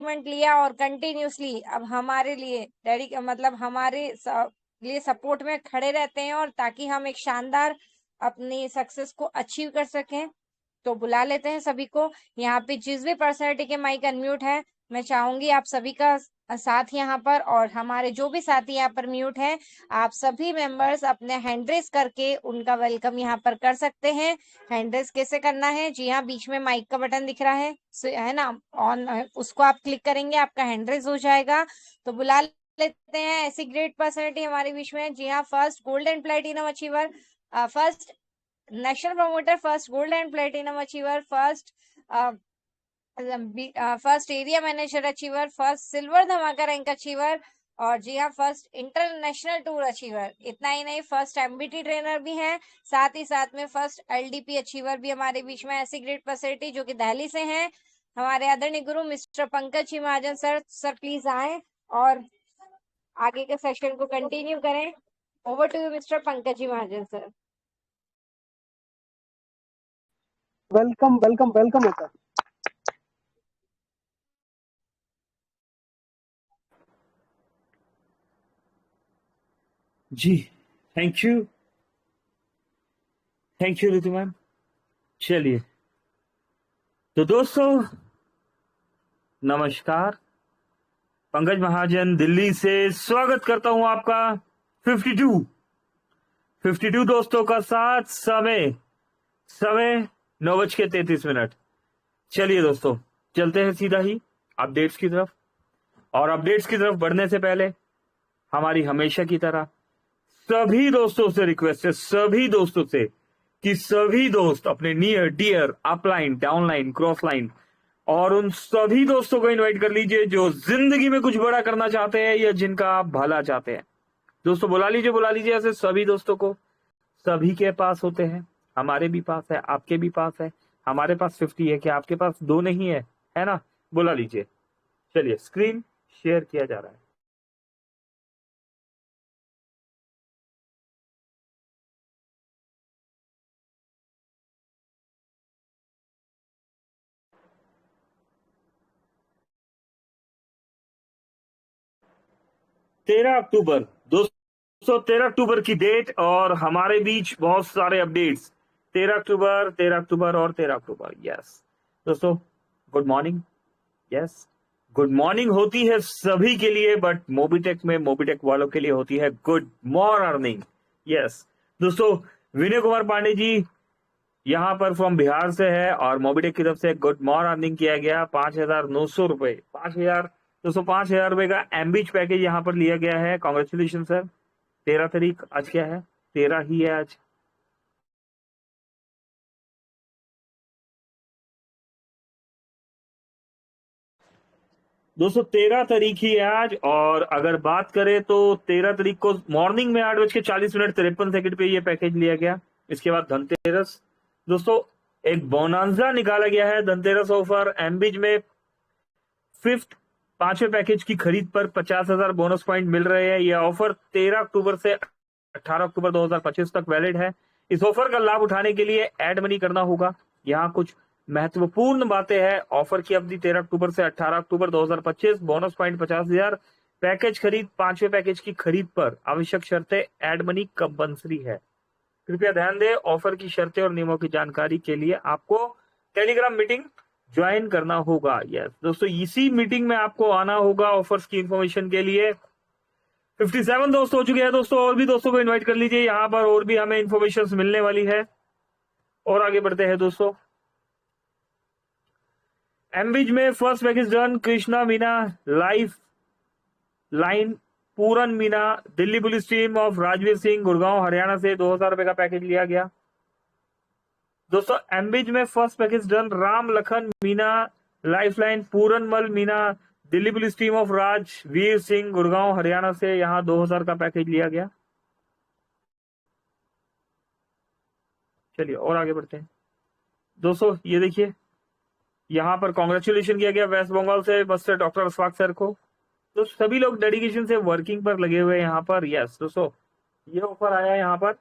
Commitment लिया और continuously अब हमारे लिए मतलब हमारे लिए सपोर्ट में खड़े रहते हैं, और ताकि हम एक शानदार अपनी सक्सेस को अचीव कर सकें। तो बुला लेते हैं सभी को। यहाँ पे जिस भी पर्सनैलिटी के माइक अनम्यूट है, मैं चाहूंगी आप सभी का साथ यहाँ पर, और हमारे जो भी साथी यहाँ पर म्यूट हैं, आप सभी मेंबर्स अपने हैंड रेस करके उनका वेलकम यहाँ पर कर सकते हैं। हैंड रेस कैसे करना है? जी हाँ, बीच में माइक का बटन दिख रहा है ना, ऑन, उसको आप क्लिक करेंगे, आपका हैंड रेस हो जाएगा। तो बुला लेते हैं ऐसी ग्रेट पर्सनैलिटी हमारे बीच में। जी हाँ, first gold and platinum achiever, first national promoter, first gold and platinum achiever, first area manager achiever, first silver धमाका रैंक अचीवर, और जी हाँ, फर्स्ट इंटरनेशनल टूर अचीवर। इतना ही नहीं, फर्स्ट एमबीटी ट्रेनर भी हैं, साथ ही साथ में फर्स्ट एलडीपी अचीवर भी हमारे बीच में। ऐसी ग्रेट पर्सनैलिटी जो कि दिल्ली से हैं, हमारे आदरणीय गुरु mister Pankaj ji Mahajan sir. Sir please आए और आगे के सेशन को कंटिन्यू करें। Over to you mister Pankaj ji Mahajan sir. Welcome welcome welcome होता। जी, थैंक यू ऋतु मैम। चलिए तो दोस्तों नमस्कार, पंकज महाजन दिल्ली से स्वागत करता हूं आपका 52 दोस्तों का साथ। समय 9:33। चलिए दोस्तों, चलते हैं सीधा ही अपडेट्स की तरफ। और अपडेट्स की तरफ बढ़ने से पहले हमारी हमेशा की तरह सभी दोस्तों से रिक्वेस्ट है, सभी दोस्तों से, कि सभी दोस्त अपने near dear upline, downline, cross line और उन सभी दोस्तों को इनवाइट कर लीजिए जो जिंदगी में कुछ बड़ा करना चाहते हैं या जिनका आप भला चाहते हैं। दोस्तों बुला लीजिए ऐसे सभी दोस्तों को। सभी के पास होते हैं, हमारे भी पास है, आपके भी पास है। हमारे पास 50 है, क्या आपके पास 2 नहीं है ना? बुला लीजिए। चलिए, स्क्रीन शेयर किया जा रहा है। तेरह अक्टूबर दोस्तों, 13 अक्टूबर की डेट, और हमारे बीच बहुत सारे अपडेट्स। 13 अक्टूबर और 13 अक्टूबर। यस दोस्तों, good morning. Yes, good morning होती है सभी के लिए, बट मोबीटेक में मोबीटेक वालों के लिए होती है गुड मॉर्निंग। यस दोस्तों, विनय कुमार पांडे जी यहाँ पर फ्रॉम बिहार से है, और मोबीटेक की तरफ से गुड मॉर्निंग किया गया। 5,900 रुपए, 5,000 दोस्तों, 5,000 रुपए का एमबीच पैकेज यहाँ पर लिया गया है। Congratulation sir. 13 तारीख आज क्या है? 13 ही है आज। दोस्तों 13 तारीख ही है आज, और अगर बात करें तो 13 तारीख को मॉर्निंग में 8:40 53 पे ये पैकेज लिया गया। इसके बाद धनतेरस दोस्तों, एक बोनांजा निकाला गया है धनतेरस ऑफर। एमबीज में फिफ्थ 5वें पैकेज की खरीद पर 50,000 बोनस पॉइंट मिल रहे हैं। यह ऑफर 13 अक्टूबर से 18 अक्टूबर 2025 तक वैलिड है। इस ऑफर का लाभ उठाने के लिए एड मनी करना होगा। यहाँ कुछ महत्वपूर्ण बातें हैं। ऑफर की अवधि 13 अक्टूबर से 18 अक्टूबर 2025। Bonus point 50,000। पैकेज खरीद 5वें पैकेज की खरीद पर आवश्यक शर्तें एड मनी कंपल्सरी है। कृपया ध्यान दें, ऑफर की शर्तें और नियमों की जानकारी के लिए आपको टेलीग्राम मीटिंग ज्वाइन करना होगा। यस दोस्तों, इसी मीटिंग में आपको आना होगा ऑफर्स की इंफॉर्मेशन के लिए। 57 दोस्त हो चुके हैं दोस्तों, और भी दोस्तों को इनवाइट कर लीजिए यहाँ पर, और भी हमें इंफॉर्मेशन मिलने वाली है। और आगे बढ़ते हैं दोस्तों। एमबीज में first package done. Krishna Meena life line Puran Meena Delhi police team of Rajveer Singh Gurgaon Haryana से 2,000 रुपए का पैकेज लिया गया। दोस्तों एमबीज में first package done. Ram Lakhan Meena lifeline Puranmal Meena Delhi police team of Rajveer Singh Gurgaon Haryana से यहाँ 2,000 का पैकेज लिया गया। चलिए और आगे बढ़ते हैं दोस्तों। ये देखिए, यहाँ पर कॉन्ग्रेचुलेशन किया गया वेस्ट बंगाल से मास्टर डॉक्टर अशफाक सर को। तो सभी लोग डेडिकेशन से वर्किंग पर लगे हुए हैं यहाँ पर। यस दोस्तों, ये ऑफर आया है यहाँ पर।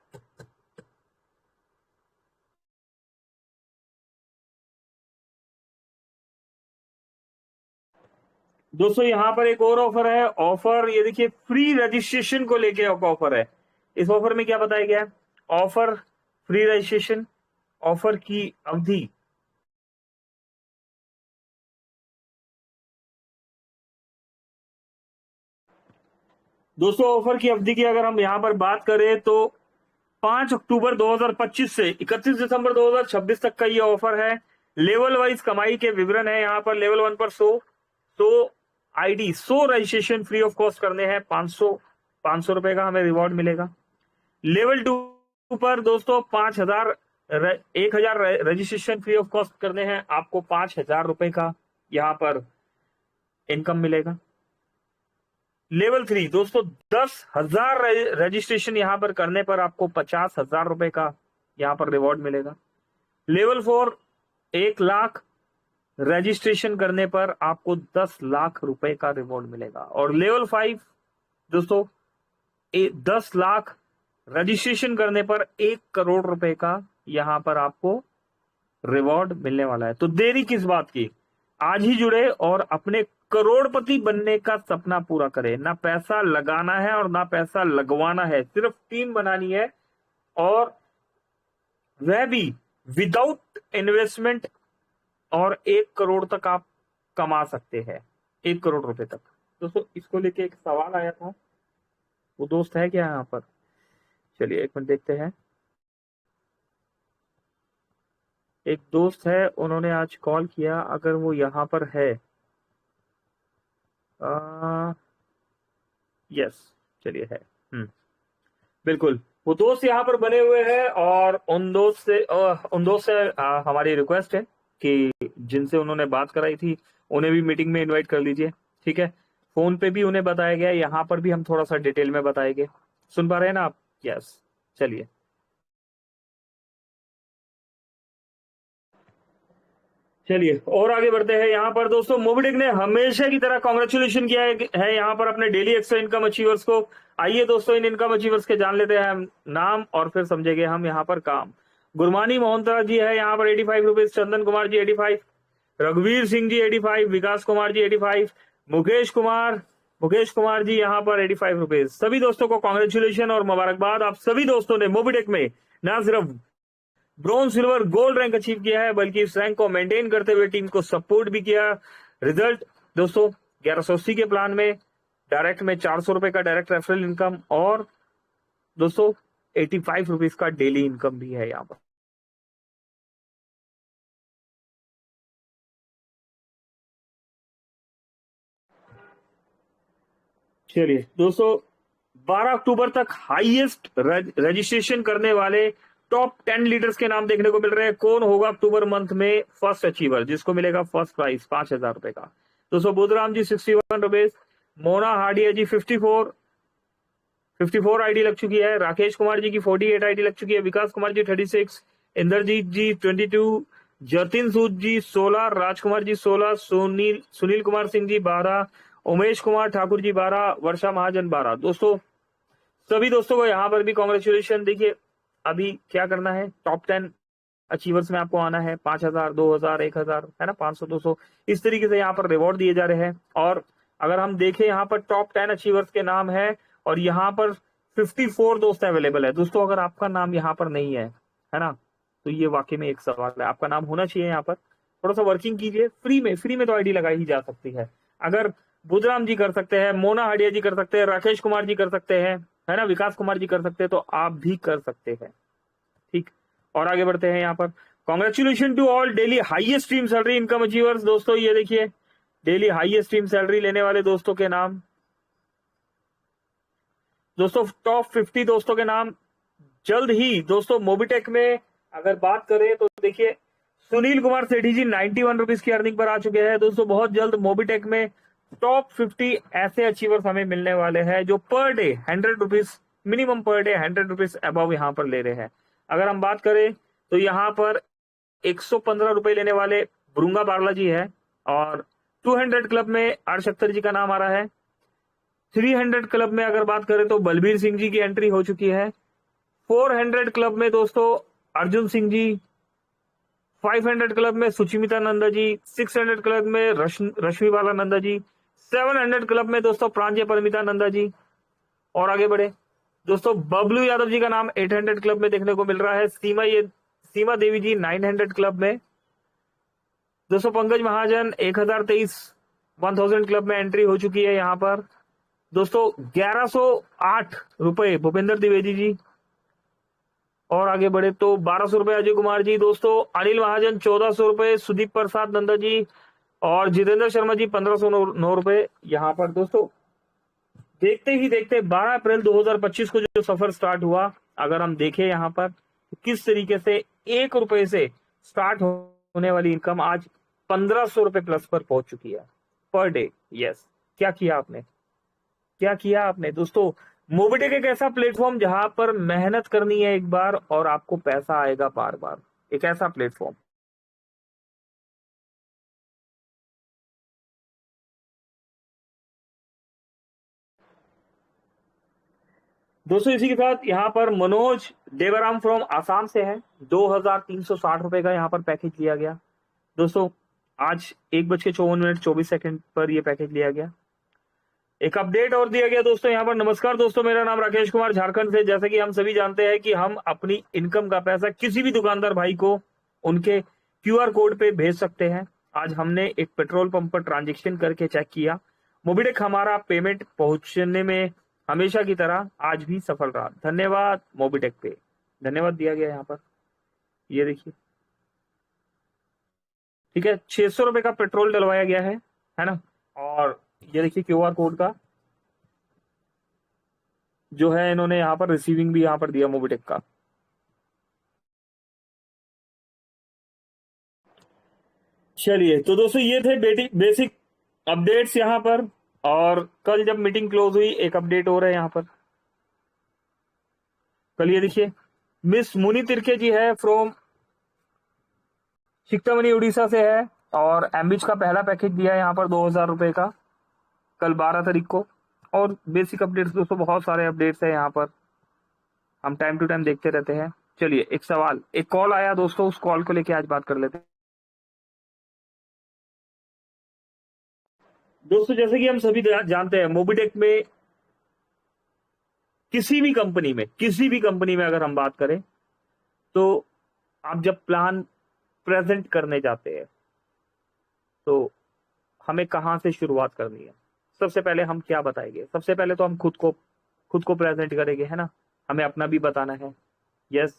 दोस्तों यहाँ पर एक और ऑफर है। ऑफर ये देखिए, फ्री रजिस्ट्रेशन को लेके ऑफर है। इस ऑफर में क्या बताया गया है? ऑफर फ्री रजिस्ट्रेशन, ऑफर की अवधि दोस्तों, ऑफर की अवधि की अगर हम यहाँ पर बात करें तो 5 अक्टूबर 2025 से 31 दिसंबर 2026 तक का ये ऑफर है। लेवल वाइज कमाई के विवरण है यहाँ पर। लेवल 1 पर 100 ID 100 registration free of cost करने हैं, 500 रुपए का हमें रिवॉर्ड मिलेगा। लेवल 2 पर दोस्तों 1000 रजिस्ट्रेशन फ्री ऑफ कॉस्ट करने हैं, आपको 5000 रुपए का यहाँ पर इनकम मिलेगा। लेवल 3 दोस्तों 10,000 रजिस्ट्रेशन यहां पर करने पर आपको 50,000 रुपए का यहां पर रिवॉर्ड मिलेगा। लेवल 4 1 लाख रजिस्ट्रेशन करने पर आपको 10 लाख रुपए का रिवॉर्ड मिलेगा। और लेवल 5 दोस्तों 10 लाख रजिस्ट्रेशन करने पर 1 करोड़ रुपए का यहां पर आपको रिवॉर्ड मिलने वाला है। तो देरी किस बात की, आज ही जुड़े और अपने करोड़पति बनने का सपना पूरा करें। ना पैसा लगाना है और ना पैसा लगवाना है, सिर्फ टीम बनानी है, और वह भी विदाउट इन्वेस्टमेंट। और 1 करोड़ तक आप कमा सकते हैं, 1 करोड़ रुपए तक। दोस्तों इसको लेके एक सवाल आया था, वो दोस्त है क्या यहाँ पर? चलिए 1 मिनट देखते हैं। एक दोस्त है, उन्होंने आज कॉल किया, अगर वो यहाँ पर है। यस, चलिए है। बिल्कुल, वो दोस्त यहाँ पर बने हुए हैं, और उन दोस्त से हमारी रिक्वेस्ट है कि जिनसे उन्होंने बात कराई थी उन्हें भी मीटिंग में इनवाइट कर लीजिए, ठीक है। फोन पे भी उन्हें बताया गया, यहाँ पर भी हम थोड़ा सा डिटेल में बताएंगे। सुन पा रहे हैं ना आप? यस, चलिए और आगे बढ़ते हैं। यहाँ पर दोस्तों मोबिडिक ने हमेशा की तरह कॉन्ग्रेचुलेशन किया है यहाँ पर अपने डेली एक्स्ट्रा इनकम अचीवर्स को। आइए दोस्तों इन इनकम अचीवर्स के जान लेते हैं हम नाम, और फिर समझेंगे हम यहाँ पर काम। गुरमानी मोहनता जी है यहाँ पर 85 रुपीज, चंदन कुमार जी 85, रघुवीर सिंह जी 85, विकास कुमार जी 85, मुकेश कुमार जी यहाँ पर 85 रुपीज। सभी दोस्तों को कॉन्ग्रेचुलेशन और मुबारकबाद। आप सभी दोस्तों ने मोबिडिक में न सिर्फ bronze, silver, gold rank achieve किया है, बल्कि इस रैंक को मेंटेन करते हुए टीम को सपोर्ट भी किया। रिजल्ट दोस्तों 1180 के प्लान में डायरेक्ट में 400 रुपए का डायरेक्ट रेफरल इनकम, और दोस्तों 85 रुपीज का डेली इनकम भी है यहाँ पर। चलिए दोस्तों 12 अक्टूबर तक हाईएस्ट रजिस्ट्रेशन करने वाले टॉप 10 लीडर्स के नाम देखने को मिल रहे हैं। कौन होगा अक्टूबर मंथ में फर्स्ट अचीवर, जिसको मिलेगा फर्स्ट प्राइज 5000 रुपए का? दोस्तों बुधराम जी 61 रुपीज, मोना हार्डिया जी 54 आईडी लग चुकी है, राकेश कुमार जी की 48 आईडी लग चुकी है, विकास कुमार जी 36, इंद्रजीत जी 22, जतिन सूद जी 16, राजकुमार जी 16, सुनील कुमार सिंह जी 12, उमेश कुमार ठाकुर जी 12, वर्षा महाजन 12। दोस्तों सभी दोस्तों को यहाँ पर भी कॉन्ग्रेचुलेशन। देखिए अभी क्या करना है, टॉप 10 अचीवर्स में आपको आना है। 5000, 2000, 1000 है ना, 500, 200 इस तरीके से यहाँ पर रिवॉर्ड दिए जा रहे हैं। और अगर हम देखें यहाँ पर टॉप 10 अचीवर्स के नाम है, और यहाँ पर 54 दोस्त अवेलेबल है। दोस्तों अगर आपका नाम यहाँ पर नहीं है ना, तो ये वाकई में एक सवाल है। आपका नाम होना चाहिए यहाँ पर। थोड़ा सा वर्किंग कीजिए, फ्री में तो आईडी लगाई ही जा सकती है। अगर बुधराम जी कर सकते हैं, मोना हाडिया जी कर सकते हैं, राकेश कुमार जी कर सकते हैं, है ना, विकास कुमार जी कर सकते हैं, तो आप भी कर सकते हैं, ठीक। और आगे बढ़ते हैं यहाँ पर। Congratulation to all daily highest stream salary income achievers. दोस्तों ये देखिए डेली हाईएस्ट स्ट्रीम सैलरी लेने वाले दोस्तों के नाम। दोस्तों टॉप 50 दोस्तों के नाम जल्द ही दोस्तों मोबिटेक में अगर बात करें तो देखिए सुनील कुमार सेठी जी 91 रुपीज की अर्निंग पर आ चुके हैं। दोस्तों बहुत जल्द मोबिटेक में टॉप 50 ऐसे अचीवर्स हमें मिलने वाले हैं जो per day 100 rupees minimum, per day 100 rupees above यहाँ पर ले रहे हैं। अगर हम बात करें तो यहाँ पर 115 रुपए लेने वाले ब्रुंगा बारला जी है, और 200 क्लब में अर्श अख्तर जी का नाम आ रहा है। 300 क्लब में अगर बात करें तो बलबीर सिंह जी की एंट्री हो चुकी है। 400 क्लब में दोस्तों अर्जुन सिंह जी, 500 क्लब में सुचिमिता नंदा जी, 600 क्लब में रश्मि बाला नंदा जी, 700 क्लब में दोस्तों प्रांजय परमिता नंदा जी। और आगे बढ़े दोस्तों, बबलू यादव जी का नाम 800 क्लब में देखने को मिल रहा है। सीमा देवी जी 900 क्लब में। दोस्तों पंकज महाजन 1023 क्लब में एंट्री हो चुकी है यहाँ पर। दोस्तों 1108 रुपए भूपेंद्र द्विवेदी जी। और आगे बढ़े तो 1200 रुपए अजय कुमार जी। दोस्तों अनिल महाजन 1400 रुपए, सुदीप प्रसाद नंदा जी और जितेंद्र शर्मा जी 1509 रुपए यहाँ पर। दोस्तों देखते ही देखते 12 अप्रैल 2025 को जो सफर स्टार्ट हुआ, अगर हम देखें यहाँ पर तो किस तरीके से 1 रुपए से स्टार्ट होने वाली इनकम आज 1500 रुपए प्लस पर पहुंच चुकी है पर डे। यस, क्या किया आपने, क्या किया आपने दोस्तों। मोबिटेक एक ऐसा प्लेटफॉर्म जहां पर मेहनत करनी है एक बार और आपको पैसा आएगा बार बार। एक ऐसा प्लेटफॉर्म। दोस्तों इसी के साथ यहाँ पर मनोज देवराम फ्रॉम आसाम से है, 2360 रुपए का यहाँ पर पैकेज लिया गया। दोस्तों आज 1:54 पर यह पैकेज लिया गया। एक अपडेट और दिया गया दोस्तों यहाँ पर। नमस्कार दोस्तों, मेरा नाम राकेश कुमार झारखंड से। जैसे कि हम सभी जानते हैं कि हम अपनी इनकम का पैसा किसी भी दुकानदार भाई को उनके क्यूआर कोड पे भेज सकते हैं। आज हमने एक पेट्रोल पंप पर ट्रांजेक्शन करके चेक किया, मोबिटेक हमारा पेमेंट पहुंचने में हमेशा की तरह आज भी सफल रहा। धन्यवाद मोबिटेक पे, धन्यवाद दिया गया यहाँ पर। ये देखिए, ठीक है, 600 रुपए का पेट्रोल डलवाया गया है ना। और ये देखिए क्यूआर कोड का जो है इन्होंने यहाँ पर रिसीविंग भी यहाँ पर दिया मोबिटेक का। चलिए तो दोस्तों ये थे बेसिक अपडेट्स यहाँ पर। और कल जब मीटिंग क्लोज हुई एक अपडेट हो रहा है यहाँ पर। कल ये देखिए मिस मुनि तिरके जी है फ्रॉम शिक्टामणि उड़ीसा से है और एम्बिच का पहला पैकेज दिया है यहाँ पर 2000 रुपए का कल 12 तारीख को। और बेसिक अपडेट्स दोस्तों बहुत सारे अपडेट्स है यहाँ पर, हम टाइम टू टाइम देखते रहते हैं। चलिए एक सवाल, एक कॉल आया दोस्तों, उस कॉल को लेके आज बात कर लेते हैं। दोस्तों जैसे कि हम सभी जानते हैं मोबिटेक में किसी भी कंपनी में अगर हम बात करें तो आप जब प्लान प्रेजेंट करने जाते हैं तो हमें कहां से शुरुआत करनी है। सबसे पहले हम क्या बताएंगे, सबसे पहले तो हम खुद को प्रेजेंट करेंगे, है ना। हमें अपना भी बताना है। यस,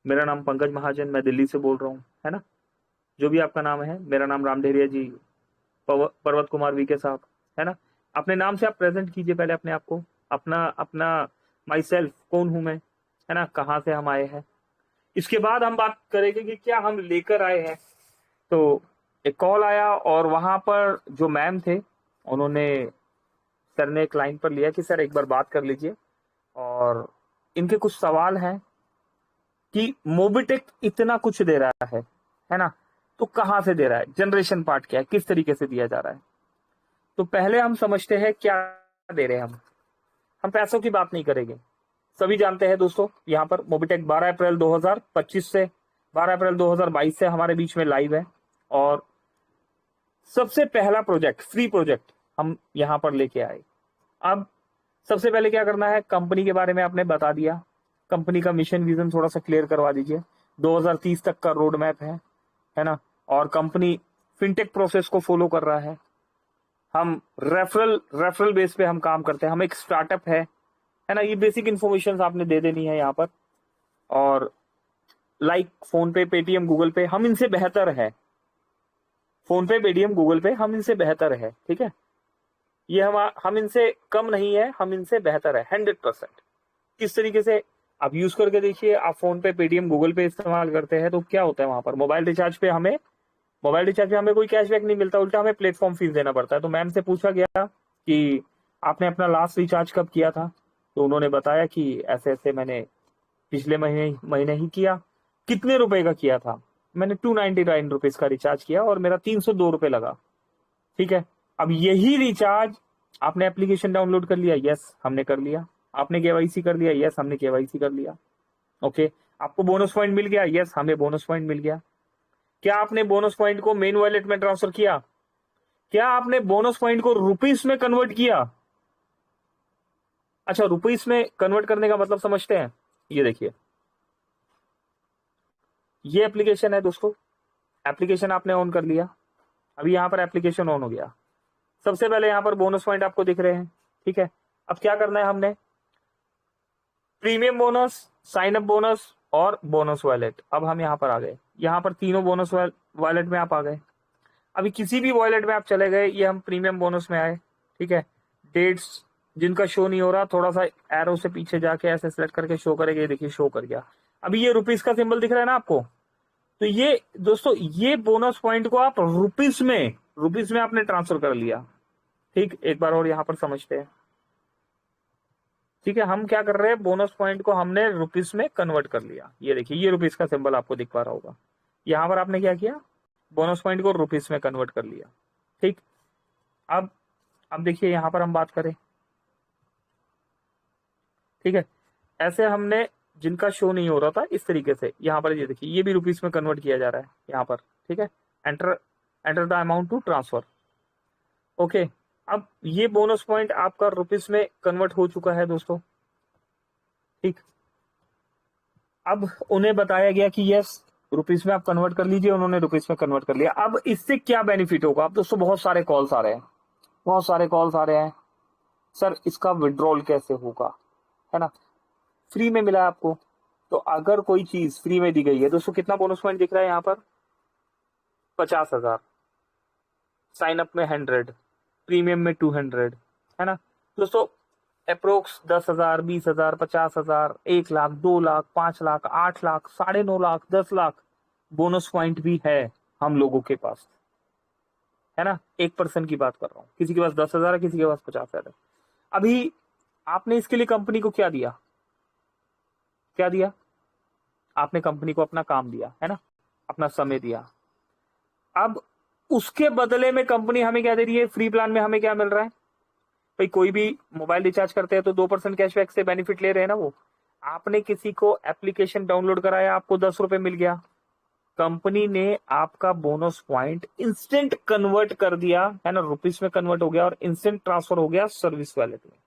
मेरा नाम पंकज महाजन, मैं दिल्ली से बोल रहा हूँ, है ना। जो भी आपका नाम है, मेरा नाम रामढेरिया जी, पर्वत कुमार वी के साहब, है ना। अपने नाम से आप प्रेजेंट कीजिए पहले अपने आप को, अपना माई सेल्फ, कौन हूं मैं, है ना, कहाँ से हम आए हैं। इसके बाद हम बात करेंगे कि क्या हम लेकर आए हैं। तो एक कॉल आया और वहां पर जो मैम थे उन्होंने, सर ने एक लाइन पर लिया कि सर एक बार बात कर लीजिए और इनके कुछ सवाल हैं कि मोबिटेक इतना कुछ दे रहा है ना, तो कहां से दे रहा है, जनरेशन पार्ट क्या है, किस तरीके से दिया जा रहा है। तो पहले हम समझते हैं क्या दे रहे हैं हम पैसों की बात नहीं करेंगे। सभी जानते हैं दोस्तों यहाँ पर मोबिटेक 12 अप्रैल 2025 से 12 अप्रैल 2022 से हमारे बीच में लाइव है। और सबसे पहला प्रोजेक्ट, फ्री प्रोजेक्ट हम यहाँ पर लेके आए। अब सबसे पहले क्या करना है, कंपनी के बारे में आपने बता दिया, कंपनी का मिशन विजन थोड़ा सा क्लियर करवा दीजिए। 2030 तक का रोड मैप है ना। और कंपनी फिनटेक प्रोसेस को फॉलो कर रहा है। हम रेफरल बेस पे हम काम करते हैं, हम एक स्टार्टअप है ना। ये बेसिक इन्फॉर्मेशन आपने दे देनी है यहाँ पर। और लाइक फोन पे, पेटीएम, गूगल पे, हम इनसे बेहतर है। फोन पे, पेटीएम, गूगल पे, हम इनसे बेहतर है, ठीक है। ये हम इनसे कम नहीं है, हम इनसे बेहतर है 100%। किस तरीके से आप यूज करके देखिए। आप फोन पे, पेटीएम, गूगल पे इस्तेमाल करते हैं तो क्या होता है वहां पर, मोबाइल रिचार्ज पे हमें कोई कैशबैक नहीं मिलता, उल्टा हमें प्लेटफॉर्म फीस देना पड़ता है। तो मैम से पूछा गया कि आपने अपना लास्ट रिचार्ज कब किया था, तो उन्होंने बताया कि ऐसे ऐसे मैंने पिछले महीने ही किया। कितने रुपए का किया था, मैंने 299 रुपीज का रिचार्ज किया और मेरा 302 रुपए लगा, ठीक है। अब यही रिचार्ज आपने एप्लीकेशन डाउनलोड कर लिया, यस हमने कर लिया। आपने केवाईसी कर लिया, यस हमने केवाईसी कर लिया, ओके। आपको बोनस पॉइंट मिल गया, यस हमें बोनस पॉइंट मिल गया। क्या आपने बोनस पॉइंट को मेन वॉलेट में ट्रांसफर किया, क्या आपने बोनस पॉइंट को रुपीस में कन्वर्ट किया? अच्छा, रुपीस में कन्वर्ट करने का मतलब समझते हैं। ये देखिए, ये एप्लीकेशन है दोस्तों, एप्लीकेशन आपने ऑन कर लिया। अभी यहां पर एप्लीकेशन ऑन हो गया। सबसे पहले यहां पर बोनस पॉइंट आपको दिख रहे हैं, ठीक है। अब क्या करना है हमने, premium bonus, sign up bonus और बोनस वॉलेट। अब हम यहां पर आ गए, यहां पर तीनों बोनस वॉलेट में आप आ गए। अभी किसी भी वॉलेट में आप चले गए, ये हम प्रीमियम बोनस में आए, ठीक है। डेट्स जिनका शो नहीं हो रहा, थोड़ा सा एरो से पीछे जाके ऐसे सेलेक्ट करके शो करेगा, ये देखिए शो कर गया। अभी ये रुपीस का सिंबल दिख रहा है ना आपको, तो ये दोस्तों, ये बोनस पॉइंट को आप रुपीस में आपने ट्रांसफर कर लिया। ठीक, एक बार और यहां पर समझते हैं, ठीक है। हम क्या कर रहे हैं, बोनस पॉइंट को हमने रुपीस में कन्वर्ट कर लिया। ये देखिए, ये रुपीस का सिंबल आपको दिख पा रहा होगा। यहां पर आपने क्या किया, बोनस पॉइंट को रुपीस में कन्वर्ट कर लिया, ठीक। अब देखिए यहां पर हम बात करें, ठीक है। ऐसे हमने जिनका शो नहीं हो रहा था, इस तरीके से यहां पर ये देखिए, ये भी रुपीस में कन्वर्ट किया जा रहा है यहां पर, ठीक है। Enter the amount to transfer, okay. अब ये बोनस पॉइंट आपका रुपीस में कन्वर्ट हो चुका है दोस्तों, ठीक। अब उन्हें बताया गया कि यस, रुपीस में आप कन्वर्ट कर लीजिए, उन्होंने रुपीस में कन्वर्ट कर लिया। अब इससे क्या बेनिफिट होगा? अब दोस्तों बहुत सारे कॉल्स आ रहे हैं, बहुत सारे कॉल्स आ रहे हैं, सर इसका विड्रॉल कैसे होगा, है ना। फ्री में मिला है आपको, तो अगर कोई चीज फ्री में दी गई है दोस्तों, कितना बोनस पॉइंट दिख रहा है यहाँ पर, 50,000, साइन अप में 100, प्रीमियम में 200, है ना दोस्तों। Approx 10,000, 20,000, 50,000, 1 lakh, 2 lakh, 5 lakh, 8 lakh, 9.5 lakh, 10 lakh bonus point भी है हम लोगों के पास, है ना। 1% की बात कर रहा हूँ, किसी के पास 10,000 है, किसी के पास 50,000 है। अभी आपने इसके लिए कंपनी को क्या दिया, क्या दिया आपने कंपनी को? अपना काम दिया, है ना, अपना समय दिया। अब उसके बदले में कंपनी हमें क्या दे रही है, फ्री प्लान में हमें क्या मिल रहा है भाई, कोई भी मोबाइल रिचार्ज करते हैं तो 2% कैशबैक से बेनिफिट ले रहे हैं ना वो। आपने किसी को एप्लीकेशन डाउनलोड कराया, आपको 10 रुपए मिल गया, कंपनी ने आपका बोनस पॉइंट इंस्टेंट कन्वर्ट कर दिया, है ना, रुपीस में कन्वर्ट हो गया और इंस्टेंट ट्रांसफर हो गया सर्विस वॉलेट में,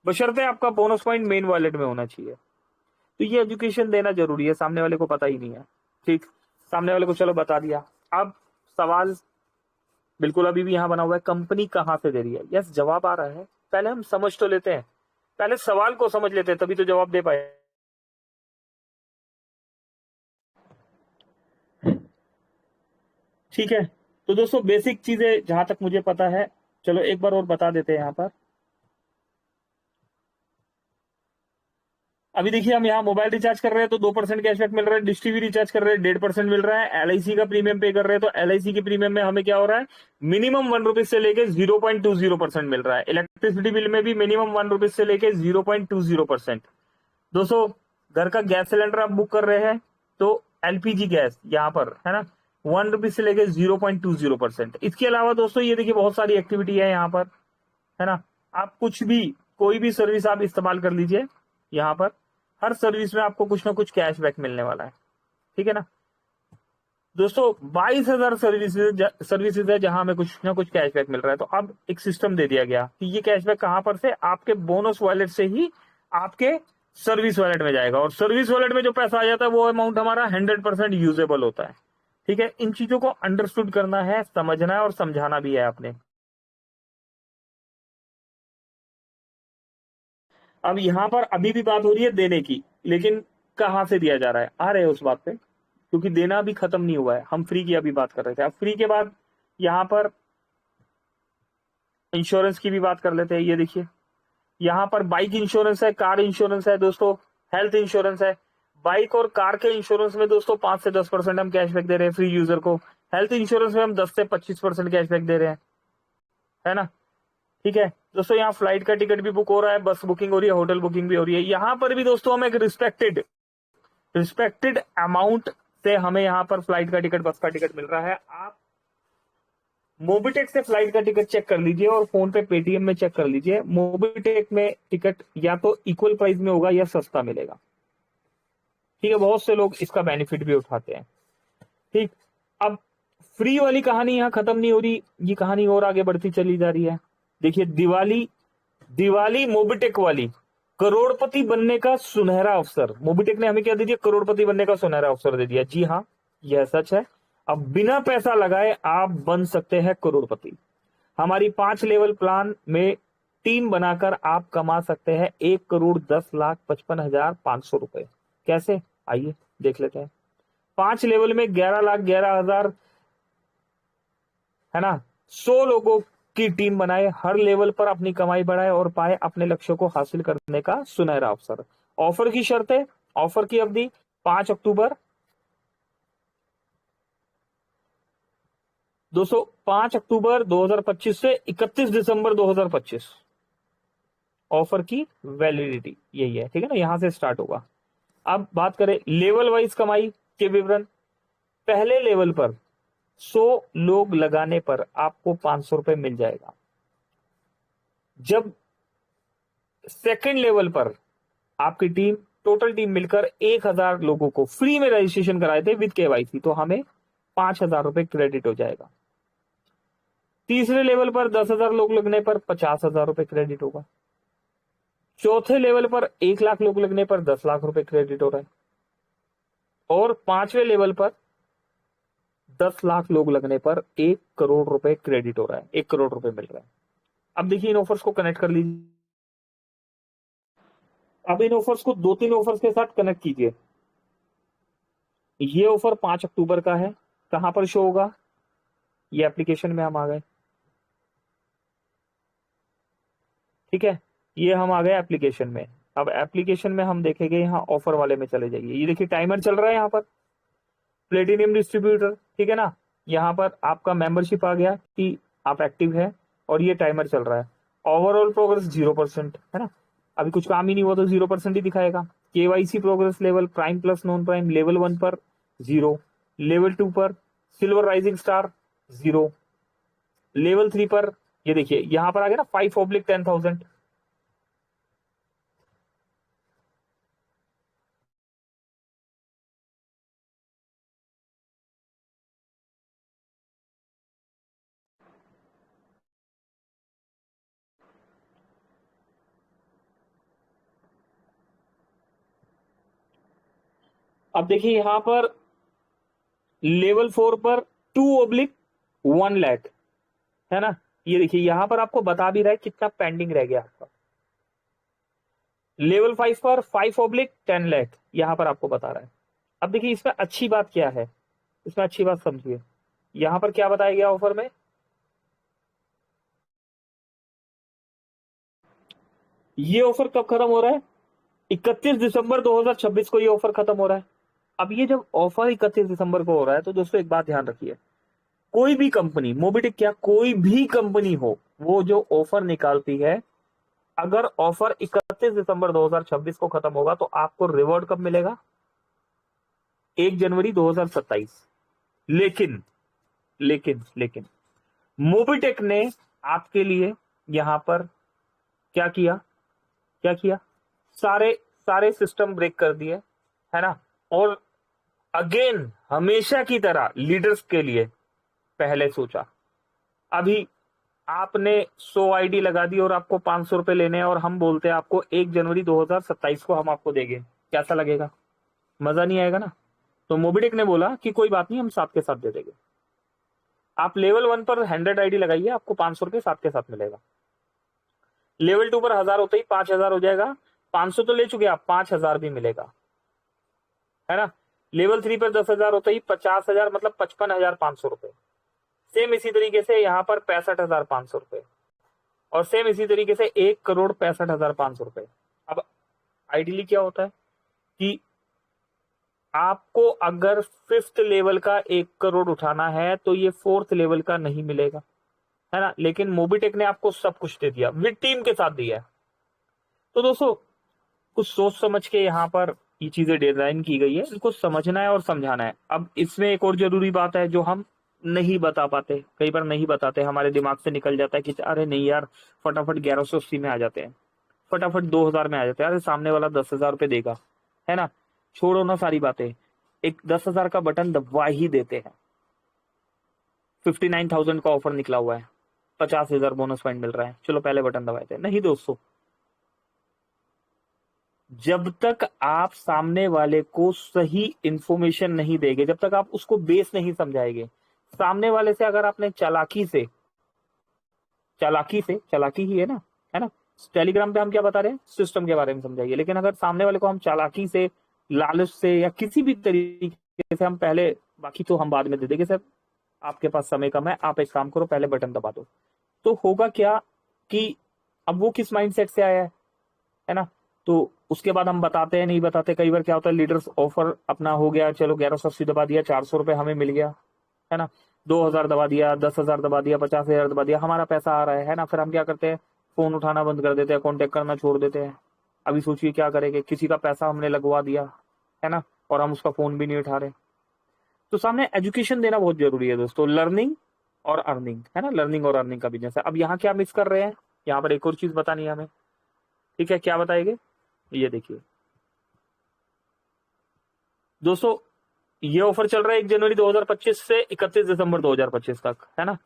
बशर्ते आपका बोनस पॉइंट मेन वॉलेट में होना चाहिए। तो ये एजुकेशन देना जरूरी है, सामने वाले को पता ही नहीं है, ठीक। सामने वाले को चलो बता दिया। अब सवाल बिल्कुल अभी भी यहां बना हुआ है, कंपनी कहां से दे रही है? यस, जवाब आ रहा है, पहले हम समझ तो लेते हैं, पहले सवाल को समझ लेते हैं, तभी तो जवाब दे पाए। ठीक है, तो दोस्तों बेसिक चीजें जहां तक मुझे पता है, चलो एक बार और बता देते हैं यहां पर। अभी देखिए, हम यहाँ मोबाइल रिचार्ज कर रहे हैं तो 2% कैशबैक मिल रहा है, डिश टीवी रिचार्ज कर रहे हैं 1.5% मिल रहा है, LIC का प्रीमियम पे कर रहे हैं तो LIC के प्रीमियम में हमें क्या हो रहा है, मिनिमम 1 रुपीज से लेके 0.20% मिल रहा है। इलेक्ट्रिसिटी बिल में भी मिनिमम 1 रुपीज से लेके 0.20%। दोस्तों घर का गैस सिलेंडर आप बुक कर रहे हैं तो LPG गैस यहाँ पर, है ना, 1 रुपीज से लेके 0.20%। इसके अलावा दोस्तों ये देखिए बहुत सारी एक्टिविटी है यहाँ पर, है ना। आप कुछ भी, कोई भी सर्विस आप इस्तेमाल कर लीजिए, यहाँ पर हर सर्विस में आपको कुछ ना कुछ कैशबैक मिलने वाला है, ठीक है ना दोस्तों। 22,000 सर्विसेज है जहां हमें कुछ ना कुछ कैशबैक मिल रहा है। तो अब एक सिस्टम दे दिया गया कि ये कैशबैक कहां पर से, आपके बोनस वॉलेट से ही आपके सर्विस वॉलेट में जाएगा, और सर्विस वॉलेट में जो पैसा आ जाता है वो अमाउंट हमारा 100% यूजेबल होता है, ठीक है। इन चीजों को अंडरस्टूड करना है, समझना है और समझाना भी है आपने। अब यहां पर अभी भी बात हो रही है देने की, लेकिन कहां से दिया जा रहा है, आ रहे हैं उस बात पे, क्योंकि देना भी खत्म नहीं हुआ है। हम फ्री की अभी बात कर रहे थे, अब फ्री के बाद यहां पर इंश्योरेंस की भी बात कर लेते हैं। ये देखिए यहां पर बाइक इंश्योरेंस है, कार इंश्योरेंस है दोस्तों, हेल्थ इंश्योरेंस है। बाइक और कार के इंश्योरेंस में दोस्तों 5 से 10% हम कैशबैक दे रहे हैं फ्री यूजर को। हेल्थ इंश्योरेंस में हम 10 से 25% कैशबैक दे रहे हैं, है ना, ठीक है दोस्तों। यहाँ फ्लाइट का टिकट भी बुक हो रहा है, बस बुकिंग हो रही है, होटल बुकिंग भी हो रही है। यहाँ पर भी दोस्तों हम एक रिस्पेक्टेड अमाउंट से हमें यहाँ पर फ्लाइट का टिकट, बस का टिकट मिल रहा है। आप मोबिटेक से फ्लाइट का टिकट चेक कर लीजिए और फोन पे पेटीएम में चेक कर लीजिए, मोबिटेक में टिकट या तो इक्वल प्राइस में होगा या सस्ता मिलेगा, ठीक है। बहुत से लोग इसका बेनिफिट भी उठाते हैं, ठीक। अब फ्री वाली कहानी यहाँ खत्म नहीं हो रही, ये कहानी और आगे बढ़ती चली जा रही है। देखिए दिवाली मोबिटेक वाली, करोड़पति बनने का सुनहरा अवसर। मोबिटेक ने हमें क्या दे दिया? करोड़पति बनने का सुनहरा अवसर दे दिया। जी हाँ, यह सच है। अब बिना पैसा लगाए आप बन सकते हैं करोड़पति। हमारी 5 लेवल प्लान में टीम बनाकर आप कमा सकते हैं 1,10,55,500 रुपए। कैसे? आइए देख लेते हैं। 5 लेवल में 11,11,000 है ना, 100 लोगों की टीम बनाए, हर लेवल पर अपनी कमाई बढ़ाए और पाए अपने लक्ष्यों को हासिल करने का सुनहरा अवसर। ऑफर की शर्तें, ऑफर की अवधि 5 अक्टूबर दोस्तों 5 अक्टूबर 2025 से 31 दिसंबर 2025 ऑफर की वैलिडिटी यही है, ठीक है ना, यहां से स्टार्ट होगा। अब बात करें लेवल वाइज कमाई के विवरण। पहले लेवल पर 100 लोग लगाने पर आपको 500 रुपए मिल जाएगा। जब सेकंड लेवल पर आपकी टीम, टोटल टीम मिलकर 1000 लोगों को फ्री में रजिस्ट्रेशन कराए थे विद केवाईसी, तो हमें 5000 रुपए क्रेडिट हो जाएगा। तीसरे लेवल पर 10,000 लोग लगने पर 50,000 रुपए क्रेडिट होगा। चौथे लेवल पर 1 लाख लोग लगने पर 10 लाख रुपए क्रेडिट हो रहा है। और 5वें लेवल पर 10 लाख लोग लगने पर 1 करोड़ रुपए क्रेडिट हो रहा है, 1 करोड़ रुपए मिल रहा है। अब देखिए इन ऑफर्स को कनेक्ट कर लीजिए। अब इन ऑफर्स को 2-3 ऑफर्स के साथ कनेक्ट कीजिए। ये ऑफर 5 अक्टूबर का है। कहां पर शो होगा? ये एप्लीकेशन में हम आ गए, ठीक है, ये हम आ गए एप्लीकेशन में। अब एप्लीकेशन में हम देखेंगे, यहाँ ऑफर वाले में चले जाइए। ये देखिए टाइमर चल रहा है यहाँ पर, प्लेटिनियम डिस्ट्रीब्यूटर, ठीक है ना। यहाँ पर आपका मेंबरशिप आ गया कि आप एक्टिव है और ये टाइमर चल रहा है। ओवरऑल प्रोग्रेस 0% है ना, अभी कुछ काम ही नहीं हुआ तो 0% ही दिखाएगा। KYC progress level prime plus non prime level 1 पर 0, लेवल 2 पर सिल्वर राइजिंग स्टार 0, लेवल 3 पर ये देखिए यहां पर आ गया ना 5/10,000। अब देखिए यहां पर लेवल 4 पर 2/1 लाख है ना। ये देखिए यहां पर आपको बता भी रहा है कितना पेंडिंग रह गया आपका। लेवल 5 पर 5/10 लाख यहां पर आपको बता रहा है। अब देखिए इसमें अच्छी बात क्या है, इसमें अच्छी बात समझिए। यहां पर क्या बताया गया ऑफर में, ये ऑफर कब खत्म हो रहा है? 31 दिसंबर 2026 को ये ऑफर खत्म हो रहा है। अब ये जब ऑफर 31 दिसंबर को हो रहा है तो दोस्तों एक बात ध्यान रखिए, कोई भी कंपनी, मोबिटेक क्या कोई भी कंपनी हो, वो जो ऑफर निकालती है, अगर ऑफर 31 दिसंबर 2026 को खत्म होगा तो आपको रिवॉर्ड कब मिलेगा? 1 जनवरी 2027। लेकिन लेकिन लेकिन मोबिटेक ने आपके लिए यहां पर क्या किया, सारे सारे सिस्टम ब्रेक कर दिए, है ना। और अगेन हमेशा की तरह लीडर्स के लिए पहले सोचा। अभी आपने 100 आईडी लगा दी और आपको 500 रुपए लेने हैं और हम बोलते हैं आपको 1 जनवरी 2027 को हम आपको देंगे, कैसा लगेगा? मजा नहीं आएगा ना। तो मोबिटेक ने बोला कि कोई बात नहीं, हम साथ के साथ दे देंगे। आप लेवल 1 पर 100 आईडी लगाइए, आपको 500 रुपए साथ के साथ मिलेगा। लेवल 2 पर 1000 होते ही 5000 हो जाएगा। 500 तो ले चुके आप, 5000 भी मिलेगा, है ना। लेवल 3 पर 10,000 होते ही 50,000 मतलब 55,500 रुपए। सेम इसी तरीके से यहाँ पर 65,500 रुपए और सेम इसी तरीके से 1,65,500 रुपए। अब आइडियली क्या होता है कि आपको अगर 5th लेवल का 1 करोड़ उठाना है तो ये 4th लेवल का नहीं मिलेगा, है ना। लेकिन मोबिटेक ने आपको सब कुछ दे दिया, विद टीम के साथ दिया है। तो दोस्तों कुछ सोच समझ के यहाँ पर ये चीजें डिजाइन की गई है, इनको समझना है और समझाना है। अब इसमें एक और जरूरी बात है जो हम नहीं बता पाते, कई बार नहीं बताते, हमारे दिमाग से निकल जाता है कि अरे नहीं यार, फटाफट 1180 में आ जाते हैं, फटाफट 2000 में आ जाते हैं, अरे सामने वाला 10,000 रुपए देगा, है ना। छोड़ो ना सारी बातें, एक 10,000 का बटन दबा ही देते हैं। 59,000 का ऑफर निकला हुआ है, 50,000 बोनस पॉइंट मिल रहा है, चलो पहले बटन दबाए थे। नहीं दोस्तों, जब तक आप सामने वाले को सही इंफॉर्मेशन नहीं देंगे, जब तक आप उसको बेस नहीं समझाएंगे, सामने वाले से अगर आपने चालाकी ही है ना, टेलीग्राम पे हम क्या बता रहे हैं, सिस्टम के बारे में समझाइए। लेकिन अगर सामने वाले को हम चालाकी से, लालच से या किसी भी तरीके से हम पहले, बाकी तो हम बाद में दे देंगे सर, आपके पास समय कम है, आप एक काम करो पहले बटन दबा दो, तो होगा क्या कि अब वो किस माइंडसेट से आया है ना, तो उसके बाद हम बताते हैं नहीं बताते। कई बार क्या होता है, लीडर्स ऑफर अपना हो गया, चलो 1180 दबा दिया, 400 रुपए हमें मिल गया है ना, 2,000 दबा दिया, 10,000 दबा दिया, 50,000 दबा दिया, हमारा पैसा आ रहा है ना, फिर हम क्या करते हैं, फोन उठाना बंद कर देते हैं, कॉन्टेक्ट करना छोड़ देते हैं। अभी सोचिए क्या करेंगे, किसी का पैसा हमने लगवा दिया है ना, और हम उसका फोन भी नहीं उठा रहे। तो सामने एजुकेशन देना बहुत जरूरी है दोस्तों, लर्निंग और अर्निंग है ना, लर्निंग और अर्निंग का बिजनेस है। अब यहाँ क्या मिस कर रहे हैं, यहाँ पर एक और चीज बतानी है हमें, ठीक है, क्या बताएंगे, ये देखिए दोस्तों, ये ऑफर चल रहा है 1 जनवरी 2025 से 31 दिसंबर 2025 तक है ना।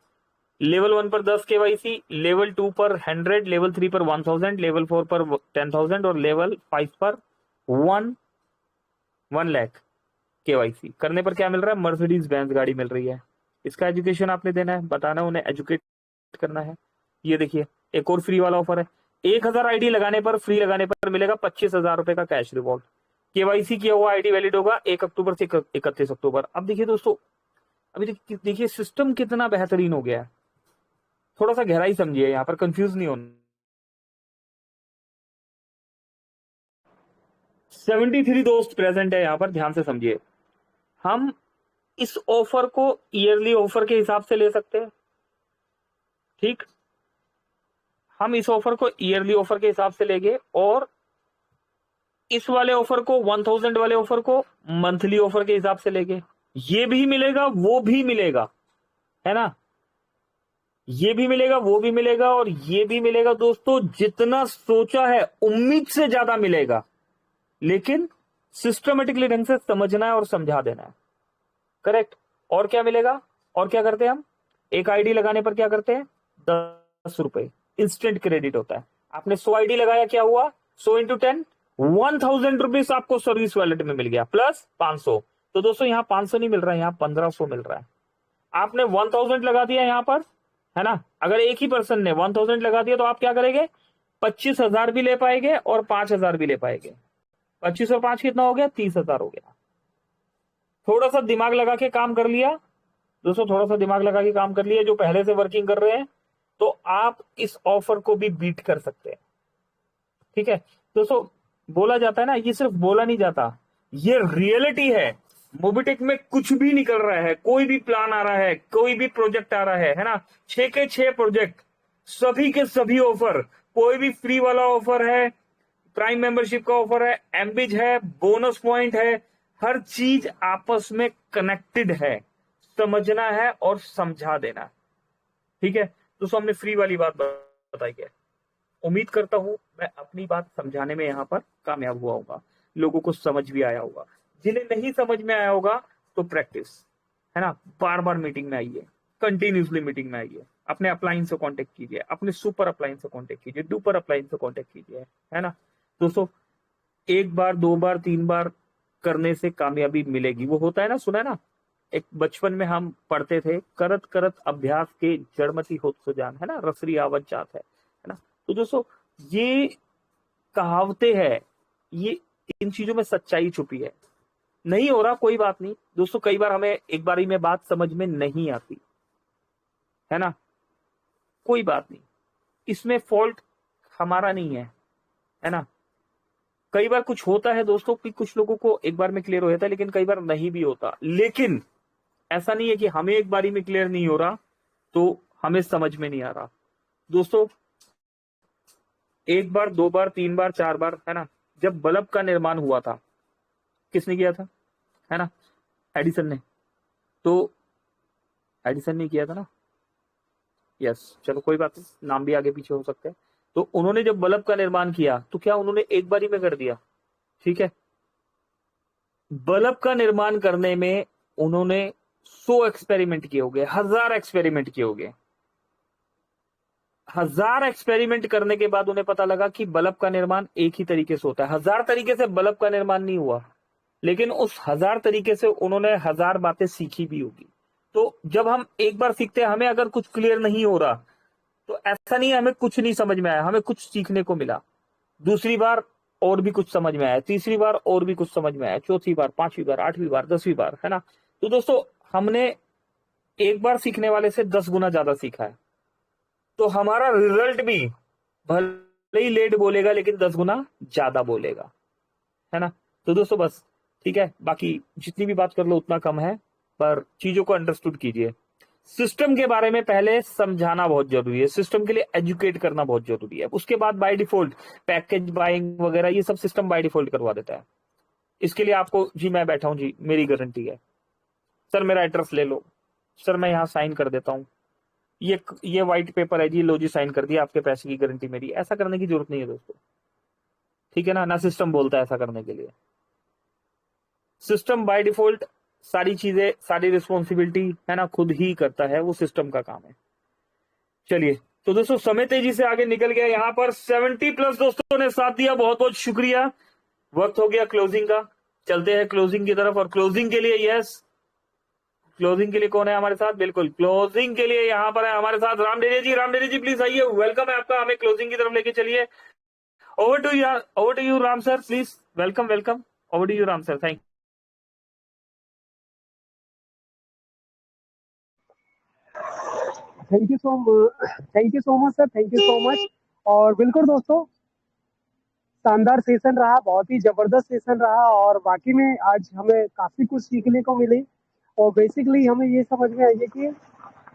लेवल 1 पर 10 केवाईसी, लेवल 2 पर 100, लेवल 3 पर 1000, लेवल 4 पर 10,000 और लेवल 5 पर 1 लाख केवाईसी करने पर क्या मिल रहा है, मर्सिडीज बेंज गाड़ी मिल रही है। इसका एजुकेशन आपने देना है, बताना है, उन्हें एजुकेट करना है। ये देखिए एक और फ्री वाला ऑफर है, 1000 आईडी लगाने पर, फ्री लगाने पर मिलेगा 25,000 रुपए का कैश रिवॉर्ड। केवाईसी किया हुआ आईडी वैलिड होगा 1 अक्टूबर से 31 अक्टूबर। अब देखिए दोस्तों, अभी देखिए सिस्टम कितना बेहतरीन हो गया है, थोड़ा सा गहराई समझिए, यहाँ पर कंफ्यूज नहीं होना। 73 दोस्त प्रेजेंट है यहाँ पर, ध्यान से समझिए। हम इस ऑफर को ईयरली ऑफर के हिसाब से ले सकते हैं, ठीक, हम इस ऑफर को ईयरली ऑफर के हिसाब से लेंगे, और इस वाले ऑफर को, 1000 वाले ऑफर को मंथली ऑफर के हिसाब से लेंगे। ये भी मिलेगा, वो भी मिलेगा, है ना, ये भी मिलेगा, वो भी मिलेगा, और ये भी मिलेगा दोस्तों। जितना सोचा है उम्मीद से ज्यादा मिलेगा, लेकिन सिस्टमेटिकली ढंग से समझना है और समझा देना है, करेक्ट। और क्या मिलेगा, और क्या करते हैं हम, एक आईडी लगाने पर क्या करते हैं, 10 रुपए इंस्टेंट क्रेडिट होता है। आपने 100 आईडी लगाया, क्या हुआ, 100 इंटू 10, 1000 रुपीज आपको सर्विस वॉलेट में मिल गया, प्लस 500। तो दोस्तों यहाँ 500 नहीं मिल रहा है, यहाँ 1500 मिल रहा है। आपने 1000 लगा दिया यहाँ पर, है ना, अगर एक ही पर्सन ने 1000 लगा दिया तो आप क्या करेंगे, 25,000 भी ले पाएंगे और 5,000 भी ले पाएंगे। 25 और 5 कितना हो गया, 30,000 हो गया। थोड़ा सा दिमाग लगा के काम कर लिया दोस्तों, थोड़ा सा दिमाग लगा के काम कर लिया जो पहले से वर्किंग कर रहे हैं, तो आप इस ऑफर को भी बीट कर सकते हैं, ठीक है दोस्तों। बोला जाता है ना, ये सिर्फ बोला नहीं जाता, ये रियलिटी है। मोबिटेक में कुछ भी निकल रहा है, कोई भी प्लान आ रहा है, कोई भी प्रोजेक्ट आ रहा है ना, 6 के 6 प्रोजेक्ट, सभी के सभी ऑफर, कोई भी फ्री वाला ऑफर है, प्राइम मेंबरशिप का ऑफर है, एमबीज है, बोनस पॉइंट है, हर चीज आपस में कनेक्टेड है, समझना है और समझा देना, ठीक है। तो हमने फ्री वाली बात बताई है। उम्मीद करता हूं मैं अपनी बात समझाने में यहाँ पर कामयाब हुआ होगा, लोगों को समझ भी आया होगा। जिन्हें नहीं समझ में आया होगा तो प्रैक्टिस, है ना, बार बार मीटिंग में आइए, कंटिन्यूसली मीटिंग में आइए, अपने अपलाइन से कांटेक्ट कीजिए, अपने सुपर अपलाइन से कांटेक्ट कीजिए, डुपर अपलाइन से कांटेक्ट कीजिए, है ना दोस्तों। 1 बार 2 बार 3 बार करने से कामयाबी मिलेगी। वो होता है ना, सुना है ना, एक बचपन में हम पढ़ते थे, करत करत अभ्यास के जड़मती होत सो जान, है ना, रसरी आवत जात है ना। तो दोस्तों ये कहावतें हैं, ये इन चीजों में सच्चाई छुपी है। नहीं हो रहा कोई बात नहीं दोस्तों, कई बार हमें एक बारी में बात समझ में नहीं आती, है ना, कोई बात नहीं, इसमें फॉल्ट हमारा नहीं है ना। कई बार कुछ होता है दोस्तों कि कुछ लोगों को एक बार में क्लियर हो जाता है, लेकिन कई बार नहीं भी होता। लेकिन ऐसा नहीं है कि हमें एक बारी में क्लियर नहीं हो रहा तो हमें समझ में नहीं आ रहा दोस्तों। 1 बार 2 बार 3 बार 4 बार, है ना, जब बल्ब का निर्माण हुआ था, किसने किया था, है ना, एडिसन ने। तो एडिसन ने किया था ना, यस, चलो कोई बात नहीं, नाम भी आगे पीछे हो सकते हैं। तो उन्होंने जब बल्ब का निर्माण किया तो क्या उन्होंने एक बारी में कर दिया, ठीक है। बल्ब का निर्माण करने में उन्होंने 100 एक्सपेरिमेंट किए होंगे, 1000 एक्सपेरिमेंट किए होंगे। 1000 एक्सपेरिमेंट करने के बाद उन्हें पता लगा कि बल्ब का निर्माण एक ही तरीके से होता है। 1000 तरीके से बल्ब का निर्माण नहीं हुआ, लेकिन उस 1000 तरीके से उन्होंने 1000 बातें सीखी भी होगी। तो जब हम एक बार सीखते हैं, हमें अगर कुछ क्लियर नहीं हो रहा तो ऐसा नहीं है हमें कुछ नहीं समझ में आया, हमें कुछ सीखने को मिला। दूसरी बार और भी कुछ समझ में आया, तीसरी बार और भी कुछ समझ में आया, चौथी बार, 5वीं बार, 8वीं बार, 10वीं बार, है ना। तो दोस्तों हमने एक बार सीखने वाले से 10 गुना ज्यादा सीखा है, तो हमारा रिजल्ट भी भले ही लेट बोलेगा लेकिन 10 गुना ज्यादा बोलेगा, है ना। तो दोस्तों बस ठीक है, बाकी जितनी भी बात कर लो उतना कम है, पर चीजों को अंडरस्टूड कीजिए। सिस्टम के बारे में पहले समझाना बहुत जरूरी है, सिस्टम के लिए एजुकेट करना बहुत जरूरी है। उसके बाद बाय डिफॉल्ट पैकेज बाइंग वगैरह ये सब सिस्टम बाय डिफॉल्ट करवा देता है। इसके लिए आपको, जी मैं बैठा हूं जी, मेरी गारंटी है, सर मेरा एड्रेस ले लो, सर मैं यहाँ साइन कर देता हूँ, ये व्हाइट पेपर है जी, लो जी साइन कर दिया, आपके पैसे की गारंटी मेरी। ऐसा करने की जरूरत नहीं है दोस्तों, ठीक है ना सिस्टम बोलता है ऐसा करने के लिए। सिस्टम बाय डिफॉल्ट सारी चीजें, सारी रिस्पॉन्सिबिलिटी, है ना, खुद ही करता है, वो सिस्टम का काम है। चलिए तो दोस्तों समय तेजी से आगे निकल गया, यहाँ पर 70+ दोस्तों ने साथ दिया, बहुत बहुत शुक्रिया। वक्त हो गया क्लोजिंग का, चलते हैं क्लोजिंग की तरफ। और क्लोजिंग के लिए, यस क्लोजिंग के लिए कौन है हमारे साथ? बिल्कुल क्लोजिंग के लिए यहाँ पर है हमारे साथ रामडेरे जी। रामडेरे जी प्लीज आइए, वेलकम है आपका, हमें क्लोजिंग की तरफ लेके चलिए। Over to you Ram sir, please welcome welcome, over to you Ram sir, thank thank you so much sir, thank you so much. और बिल्कुल दोस्तों, शानदार सेशन रहा, बहुत ही जबरदस्त सेशन रहा, और वाकई में आज हमें काफी कुछ सीखने को मिली। और बेसिकली हमें ये समझ में आई है कि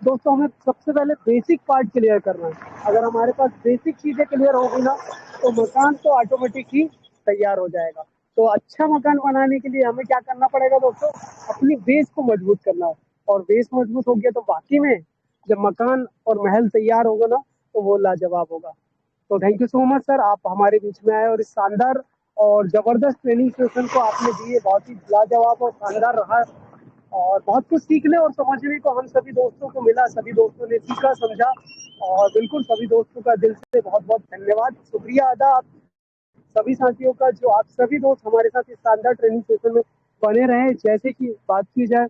दोस्तों हमें सबसे पहले बेसिक पार्ट क्लियर करना है। अगर हमारे पास बेसिक चीजें क्लियर होगी ना, तो मकान तो ऑटोमेटिक ही तैयार हो जाएगा। तो अच्छा मकान बनाने के लिए हमें क्या करना पड़ेगा दोस्तों? अपनी बेस को मजबूत करना है। और बेस मजबूत हो गया तो वाकई में जब मकान और महल तैयार होगा ना, तो वो लाजवाब होगा। तो thank you so much sir, आप हमारे बीच में आए और इस शानदार और जबरदस्त ट्रेनिंग सेशन को आपने दिए, बहुत ही लाजवाब और शानदार रहा। और बहुत कुछ सीखने और समझने को हम सभी दोस्तों को मिला, सभी दोस्तों ने सीखा समझा। और बिल्कुल सभी दोस्तों का दिल से बहुत बहुत धन्यवाद, शुक्रिया अदा आप सभी साथियों का, जो आप सभी दोस्त हमारे साथ इस शानदार ट्रेनिंग सेशन में बने रहे। जैसे कि बात की जाए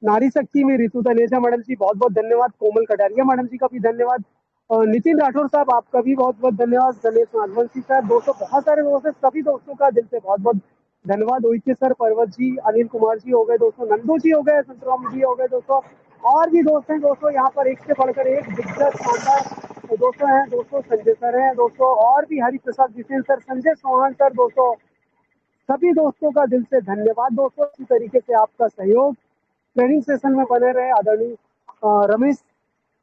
नारी शक्ति में ऋतु तनेजा मैडम जी, बहुत बहुत धन्यवाद। कोमल कटारिया मैडम जी का भी धन्यवाद। और नितिन राठौर साहब, आपका भी बहुत बहुत धन्यवाद। गणेश नागवंशी सर, दोस्तों बहुत सारे दोस्त हैं, सभी दोस्तों का दिल से बहुत बहुत धन्यवाद। ओइके सर, पर्वत जी, अनिल कुमार जी हो गए दोस्तों, नंदू जी हो गए, संतराम जी हो गए दोस्तों, और भी दोस्त हैं दोस्तों यहाँ पर, एक से बढ़कर एक दिग्गज शानदार दोस्तों हैं दोस्तों। संजय सर हैं दोस्तों, और भी हरि प्रसाद जितेंद्र सर, संजय चौहान सर दोस्तों, सभी दोस्तों का दिल से धन्यवाद दोस्तों। इसी तरीके से आपका सहयोग ट्रेनिंग सेशन में बने रहे। आदरणीय रमेश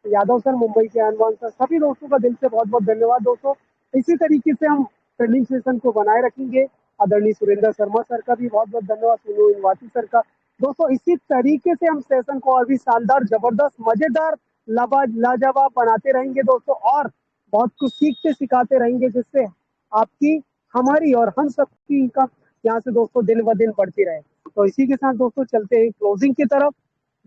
यादव सर, मुंबई के अनवान सर, सभी दोस्तों का दिल से बहुत बहुत धन्यवाद दोस्तों। इसी तरीके से हम ट्रेनिंग सेशन को बनाए रखेंगे। आदरणीय सुरेंद्र शर्मा सर का भी बहुत बहुत धन्यवाद, सोनू इनवाती सर का दोस्तों। इसी तरीके से हम सेशन को और भी शानदार, जबरदस्त, मजेदार, लाजवाब बनाते रहेंगे दोस्तों, और बहुत कुछ सीखते सिखाते रहेंगे, जिससे आपकी, हमारी और हम सबकी इनकम यहाँ से दोस्तों दिन ब दिन बढ़ती रहे। तो इसी के साथ दोस्तों चलते हैं क्लोजिंग की तरफ।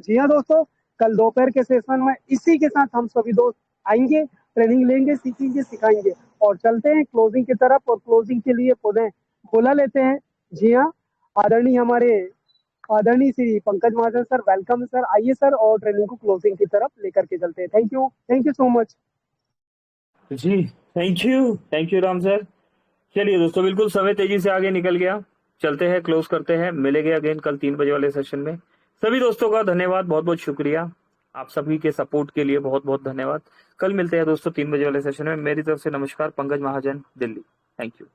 जी हाँ दोस्तों, कल दोपहर के सेशन में इसी के साथ हम सभी दोस्त आएंगे, ट्रेनिंग लेंगे, सीखेंगे, सिखाएंगे, और चलते हैं क्लोजिंग की तरफ। और क्लोजिंग के लिए पुनः बुला लेते हैं, जी हाँ, आदरणीय Shri Pankaj Mahajan sir, welcome sir, आइए सर, और ट्रेनिंग को क्लोजिंग की तरफ लेकर के चलते हैं। थैंक यू सो मच जी, थैंक यू राम सर। चलिए दोस्तों, बिल्कुल समय तेजी से आगे निकल गया, चलते हैं, क्लोज करते हैं, मिलेंगे अगेन कल 3 बजे वाले सेशन में। सभी दोस्तों का धन्यवाद, बहुत बहुत शुक्रिया, आप सभी के सपोर्ट के लिए बहुत बहुत धन्यवाद। कल मिलते हैं दोस्तों 3 बजे वाले सेशन में। मेरी तरफ से नमस्कार, पंकज महाजन, दिल्ली। Thank you.